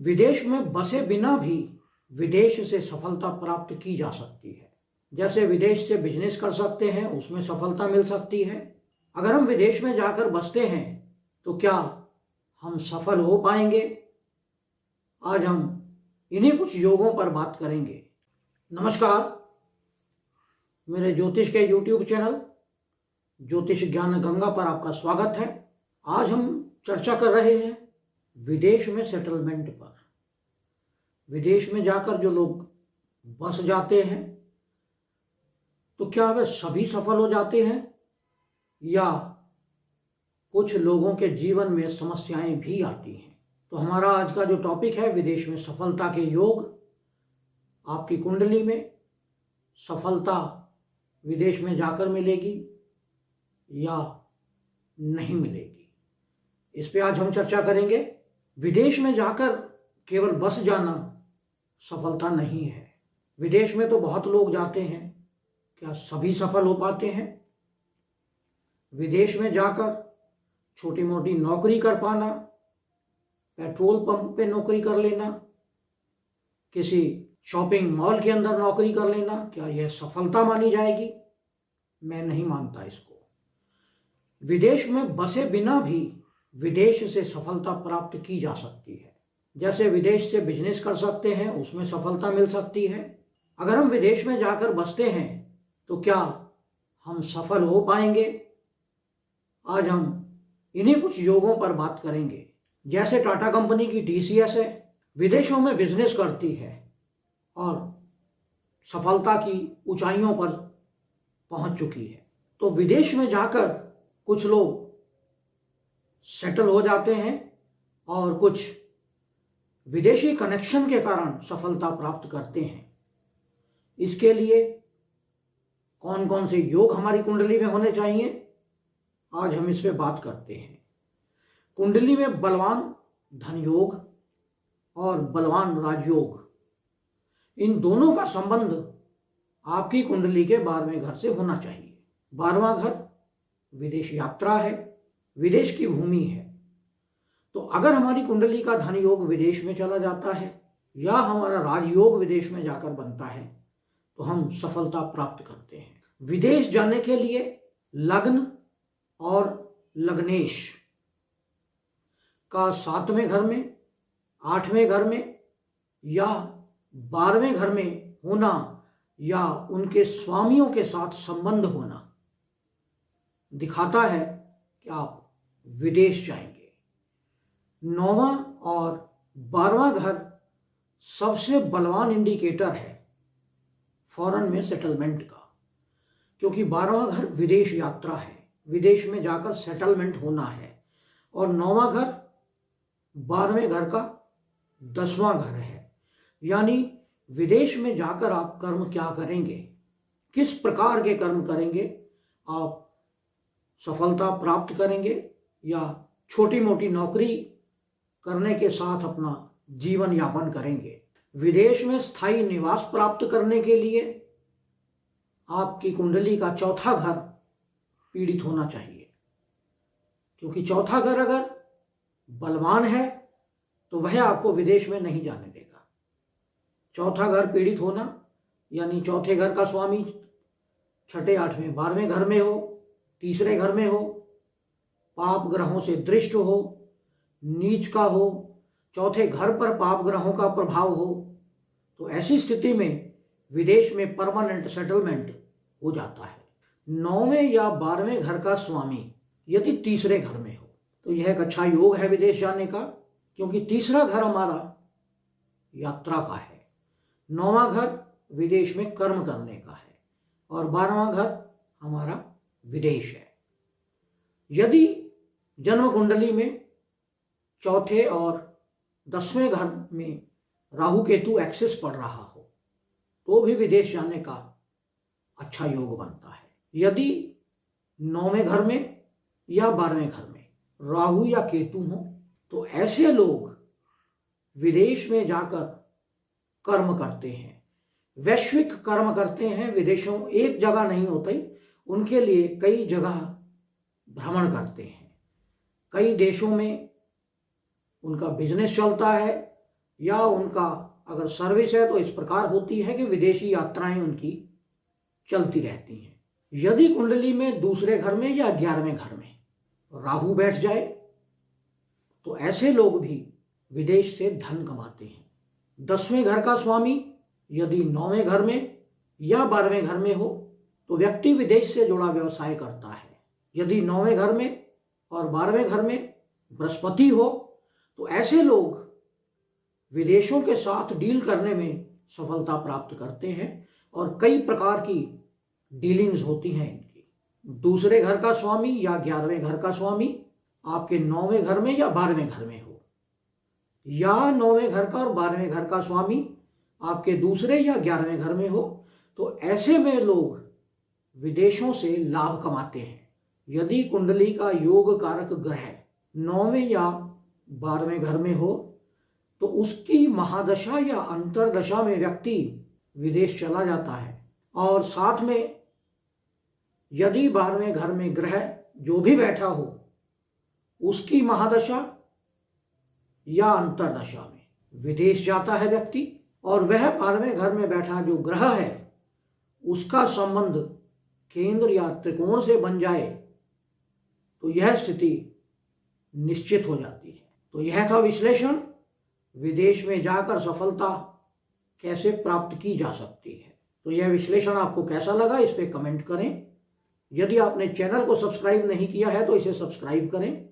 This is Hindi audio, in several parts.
विदेश में बसे बिना भी विदेश से सफलता प्राप्त की जा सकती है। जैसे विदेश से बिजनेस कर सकते हैं, उसमें सफलता मिल सकती है। अगर हम विदेश में जाकर बसते हैं तो क्या हम सफल हो पाएंगे? आज हम इन्हीं कुछ योगों पर बात करेंगे। नमस्कार, मेरे ज्योतिष के YouTube चैनल ज्योतिष ज्ञान गंगा पर आपका स्वागत है। आज हम चर्चा कर रहे हैं विदेश में सेटलमेंट पर। विदेश में जाकर जो लोग बस जाते हैं तो क्या वे सभी सफल हो जाते हैं या कुछ लोगों के जीवन में समस्याएं भी आती हैं? तो हमारा आज का जो टॉपिक है, विदेश में सफलता के योग। आपकी कुंडली में सफलता विदेश में जाकर मिलेगी या नहीं मिलेगी, इस पे आज हम चर्चा करेंगे। विदेश में जाकर केवल बस जाना सफलता नहीं है। विदेश में तो बहुत लोग जाते हैं, क्या सभी सफल हो पाते हैं? विदेश में जाकर छोटी मोटी नौकरी कर पाना, पेट्रोल पंप पे नौकरी कर लेना, किसी शॉपिंग मॉल के अंदर नौकरी कर लेना, क्या यह सफलता मानी जाएगी? मैं नहीं मानता इसको। विदेश में बसे बिना भी विदेश से सफलता प्राप्त की जा सकती है। जैसे विदेश से बिजनेस कर सकते हैं, उसमें सफलता मिल सकती है। अगर हम विदेश में जाकर बसते हैं तो क्या हम सफल हो पाएंगे? आज हम इन्हीं कुछ योगों पर बात करेंगे। जैसे टाटा कंपनी की TCS है, विदेशों में बिजनेस करती है और सफलता की ऊंचाइयों पर पहुंच चुकी है। तो विदेश में जाकर कुछ लोग सेटल हो जाते हैं और कुछ विदेशी कनेक्शन के कारण सफलता प्राप्त करते हैं। इसके लिए कौन कौन से योग हमारी कुंडली में होने चाहिए, आज हम इस पे बात करते हैं। कुंडली में बलवान धन योग और बलवान राजयोग, इन दोनों का संबंध आपकी कुंडली के 12वें घर से होना चाहिए। 12वां घर विदेश यात्रा है, विदेश की भूमि है। तो अगर हमारी कुंडली का धन योग विदेश में चला जाता है या हमारा राजयोग विदेश में जाकर बनता है तो हम सफलता प्राप्त करते हैं। विदेश जाने के लिए लग्न और लग्नेश का 7वें घर में, 8वें घर में या 12वें घर में होना या उनके स्वामियों के साथ संबंध होना दिखाता है कि आप विदेश जाएंगे। 9वां और 12वां घर सबसे बलवान इंडिकेटर है फॉरेन में सेटलमेंट का, क्योंकि 12वां घर विदेश यात्रा है, विदेश में जाकर सेटलमेंट होना है। और 9वां घर 12वें घर का 10वां घर है। यानी विदेश में जाकर आप कर्म क्या करेंगे, किस प्रकार के कर्म करेंगे, आप सफलता प्राप्त करेंगे या छोटी मोटी नौकरी करने के साथ अपना जीवन यापन करेंगे। विदेश में स्थायी निवास प्राप्त करने के लिए आपकी कुंडली का 4था घर पीड़ित होना चाहिए, क्योंकि 4था घर अगर बलवान है तो वह आपको विदेश में नहीं जाने देगा। 4था घर पीड़ित होना यानी 4थे घर का स्वामी 6ठे, 8वें, 12वें घर में हो, 3रे घर में हो, पाप ग्रहों से दृष्ट हो, नीच का हो, 4थे घर पर पाप ग्रहों का प्रभाव हो, तो ऐसी स्थिति में विदेश में परमानेंट सेटलमेंट हो जाता है। 9वें या 12वें घर का स्वामी यदि 3रे घर में हो तो यह एक अच्छा योग है विदेश जाने का, क्योंकि 3रा घर हमारा यात्रा का है, 9वां घर विदेश में कर्म करने का है और 12वां घर हमारा विदेश है। यदि जन्म कुंडली में 4थे और 10वें घर में राहु केतु एक्सिस पड़ रहा हो तो भी विदेश जाने का अच्छा योग बनता है। यदि 9वें घर में या 12वें घर में राहु या केतु हो तो ऐसे लोग विदेश में जाकर कर्म करते हैं, वैश्विक कर्म करते हैं। विदेशों एक जगह नहीं होते, उनके लिए कई जगह भ्रमण करते हैं, कई देशों में उनका बिजनेस चलता है या उनका अगर सर्विस है तो इस प्रकार होती है कि विदेशी यात्राएं उनकी चलती रहती हैं। यदि कुंडली में दूसरे घर में या 11वें घर में राहु बैठ जाए तो ऐसे लोग भी विदेश से धन कमाते हैं। 10वें घर का स्वामी यदि 9वें घर में या 12वें घर में हो तो व्यक्ति विदेश से जुड़ा व्यवसाय करता है। यदि 9वें घर में और 12वें घर में बृहस्पति हो तो ऐसे लोग विदेशों के साथ डील करने में सफलता प्राप्त करते हैं और कई प्रकार की डीलिंग्स होती हैं इनकी। दूसरे घर का स्वामी या 11वें घर का स्वामी आपके 9वें घर में या 12वें घर में हो, या 9वें घर का और 12वें घर का स्वामी आपके दूसरे या 11वें घर में हो, तो ऐसे में लोग विदेशों से लाभ कमाते हैं। यदि कुंडली का योग कारक ग्रह 9वें या 12वें घर में हो तो उसकी महादशा या अंतरदशा में व्यक्ति विदेश चला जाता है। और साथ में यदि 12वें घर में ग्रह जो भी बैठा हो उसकी महादशा या अंतरदशा में विदेश जाता है व्यक्ति, और वह 12वें घर में बैठा जो ग्रह है उसका संबंध केंद्र या त्रिकोण से बन जाए तो यह स्थिति निश्चित हो जाती है। तो यह था विश्लेषण, विदेश में जाकर सफलता कैसे प्राप्त की जा सकती है। तो यह विश्लेषण आपको कैसा लगा इस पे कमेंट करें। यदि आपने चैनल को सब्सक्राइब नहीं किया है तो इसे सब्सक्राइब करें,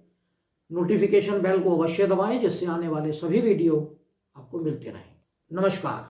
नोटिफिकेशन बेल को अवश्य दबाएं जिससे आने वाले सभी वीडियो आपको मिलते रहें। नमस्कार।